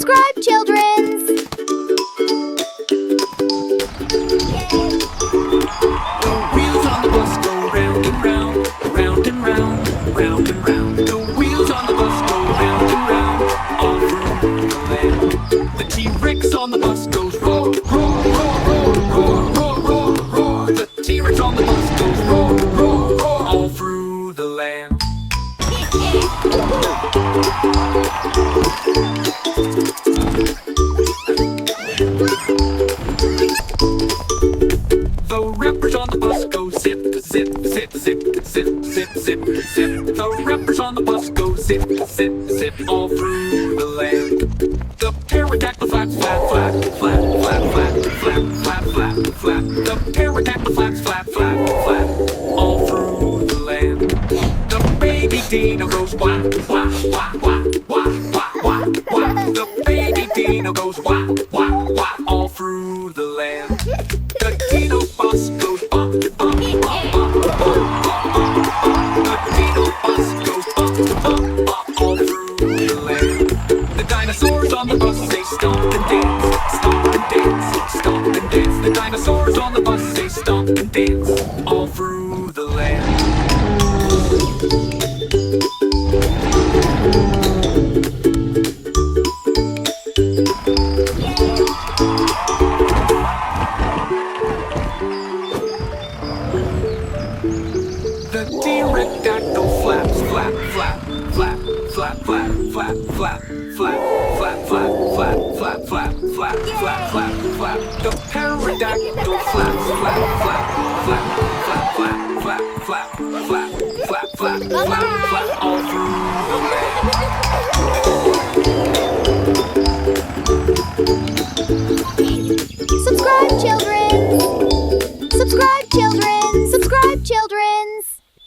Subscribe, childrens! The wheels on the bus go round and round, round and round, round and round. The wheels on the bus go round and round, all through the land. The T-Rex on the bus goes roar, roar, roar, roar, roar, roar, roar, roar. The T-Rex on the bus goes roar, roar, roar, all through the land. The rappers on the bus go zip, zip, zip, zip, zip, zip, zip, zip. The rappers on the bus go zip, zip, zip, all through the land. The pterodactyl flaps, flap, flap, flap, flap, flap, flap, flap, flap, flap. The pterodactyl flaps, flap, flap, flap, all through the land. The baby dino goes wah, wah, wah, wah, wah, wah, wah, wah. The baby dino goes wah, wah, wah, all through the land. The Dino Bus goes bump, bump, bump, bump, bump, bump, bump. The Dino Bus goes bump, bump, bump, all through the land. The dinosaurs on the bus say stomp and dance, stomp and dance, stomp and dance. The dinosaurs on the bus say stomp and dance, all through the land. The pterodactyl flaps, flap, flap, flap, flap, flap, flap, flap, flap, flap, flap, flap, flap, flap, flap, flap, flap, flap. The pterodactyl flaps, flap, flap, flap, flap, flap, flap, flap, flap, flap, flap, flap, flap, all through the land. Subscribe, children!